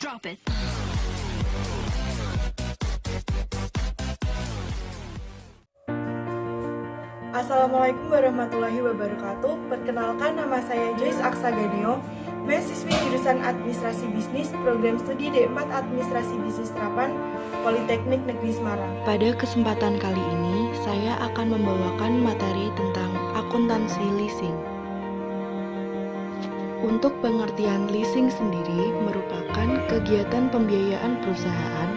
Drop it. Assalamualaikum warahmatullahi wabarakatuh. Perkenalkan, nama saya Joyce Aksaganeo, mahasiswi jurusan Administrasi Bisnis, program studi D4 Administrasi Bisnis Terapan, Politeknik Negeri Semarang. Pada kesempatan kali ini, saya akan membawakan materi tentang akuntansi leasing. Untuk pengertian leasing sendiri merupakan kegiatan pembiayaan perusahaan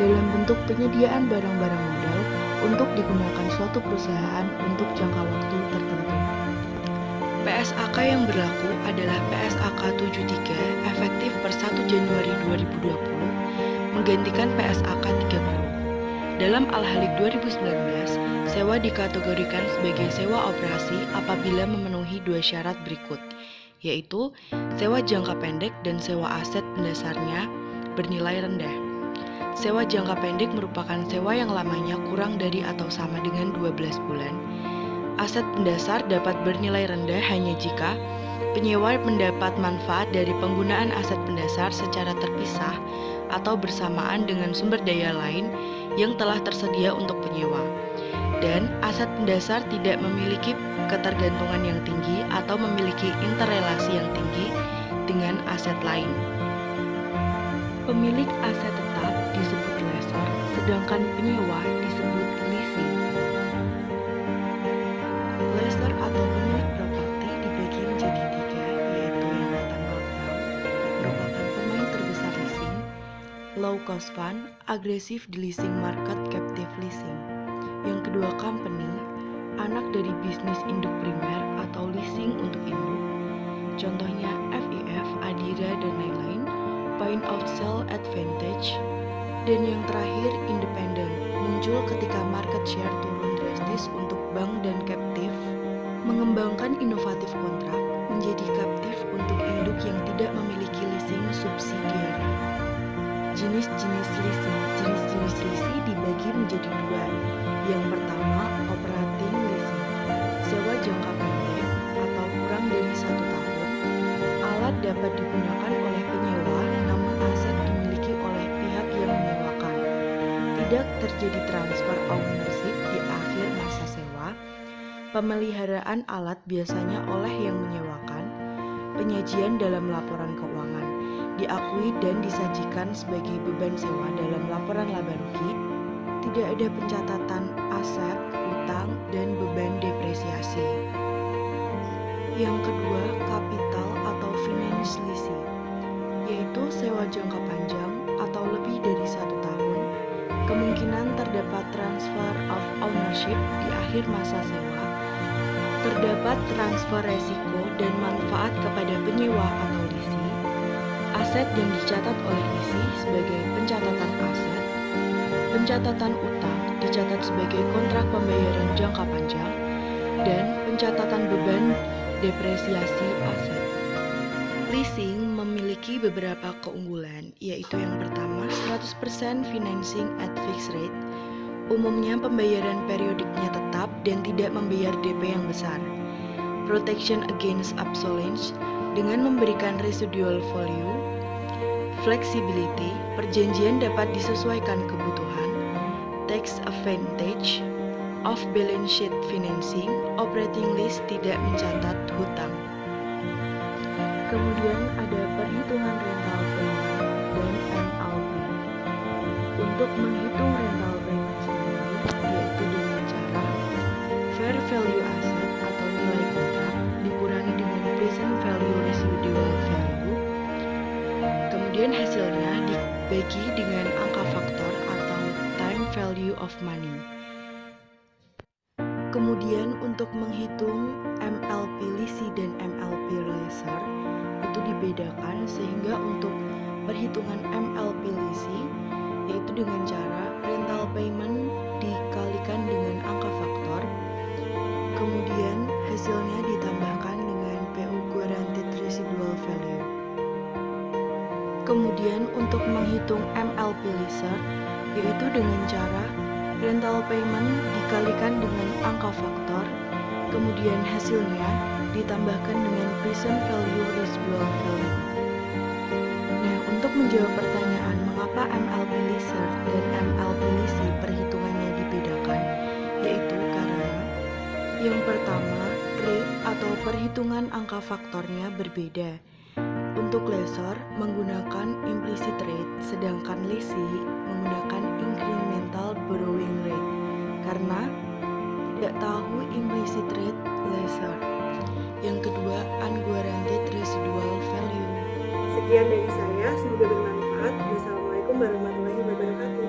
dalam bentuk penyediaan barang-barang modal untuk digunakan suatu perusahaan untuk jangka waktu tertentu. PSAK yang berlaku adalah PSAK 73 efektif per 1 Januari 2020 menggantikan PSAK 30. Dalam Al-Halik 2019, sewa dikategorikan sebagai sewa operasi apabila memenuhi dua syarat berikut, yaitu sewa jangka pendek dan sewa aset pendasarnya bernilai rendah. Sewa jangka pendek merupakan sewa yang lamanya kurang dari atau sama dengan 12 bulan. Aset pendasar dapat bernilai rendah hanya jika penyewa mendapat manfaat dari penggunaan aset pendasar secara terpisah atau bersamaan dengan sumber daya lain yang telah tersedia untuk penyewa. Dan aset pendasar tidak memiliki ketergantungan yang tinggi atau memiliki interrelasi yang tinggi dengan aset lain. Pemilik aset tetap disebut lessor, sedangkan penyewa disebut leasing. Lessor atau pemilik properti dibagi menjadi tiga, yaitu yang pertama bank, merupakan pemain terbesar leasing, low cost fund, agresif di leasing market, captive leasing. Yang kedua company, anak dari bisnis induk primer atau leasing untuk induk, contohnya FIF, Adira, dan lain-lain, point of sale advantage. Dan yang terakhir independen, muncul ketika market share turun drastis untuk bank dan captive, mengembangkan inovatif kontrak menjadi captive untuk induk yang tidak memiliki leasing subsidiary. Jenis-jenis leasing dibagi menjadi dua. Yang pertama, operating leasing, sewa jangka pendek atau kurang dari 1 tahun. Alat dapat digunakan oleh penyewa, namun aset dimiliki oleh pihak yang menyewakan. Tidak terjadi transfer ownership di akhir masa sewa. Pemeliharaan alat biasanya oleh yang menyewakan. Penyajian dalam laporan keuangan diakui dan disajikan sebagai beban sewa dalam laporan laba rugi. Tidak ada pencatatan aset, utang, dan beban depresiasi. Yang kedua, kapital atau finance leasing, yaitu sewa jangka panjang atau lebih dari 1 tahun. Kemungkinan terdapat transfer of ownership di akhir masa sewa. Terdapat transfer resiko dan manfaat kepada penyewa atau lisi. Aset yang dicatat oleh lisi sebagai pencatatan aset. Pencatatan utang dicatat sebagai kontrak pembayaran jangka panjang, dan pencatatan beban depresiasi aset. Leasing memiliki beberapa keunggulan, yaitu yang pertama 100% financing at fixed rate. Umumnya pembayaran periodiknya tetap dan tidak membayar DP yang besar. Protection against obsolescence dengan memberikan residual value. Flexibility, perjanjian dapat disesuaikan kebutuhan. Tax advantage, off balance sheet financing, operating lease tidak mencatat hutang. Kemudian ada perhitungan rental payment dan MLP. Untuk menghitung rental payment sendiri, yaitu dengan cara fair value asset atau nilai kontrak dikurangi dengan present value residual value. Kemudian hasilnya dibagi dengan angka faktor atau time value of money. Kemudian untuk menghitung MLP lisi dan MLP lessor itu dibedakan, sehingga untuk perhitungan MLP lisi yaitu dengan cara rental payment dikalikan dengan angka faktor, kemudian hasilnya ditambahkan dengan PU guaranteed residual value. Kemudian untuk menghitung MLP lessor yaitu dengan cara rental payment dikalikan dengan angka faktor, kemudian hasilnya ditambahkan dengan present value residual value. Nah, Untuk menjawab pertanyaan mengapa MLP Lizard dan MLP Lisi perhitungannya dibedakan, yaitu karena yang pertama, rate atau perhitungan angka faktornya berbeda. Untuk Lessor menggunakan implicit rate, sedangkan Lisi menggunakan incremental borrowing rate. Karena tidak tahu implicit rate Lessor. Yang kedua, unguaranteed residual value. Sekian dari saya, semoga bermanfaat. Wassalamualaikum warahmatullahi wabarakatuh.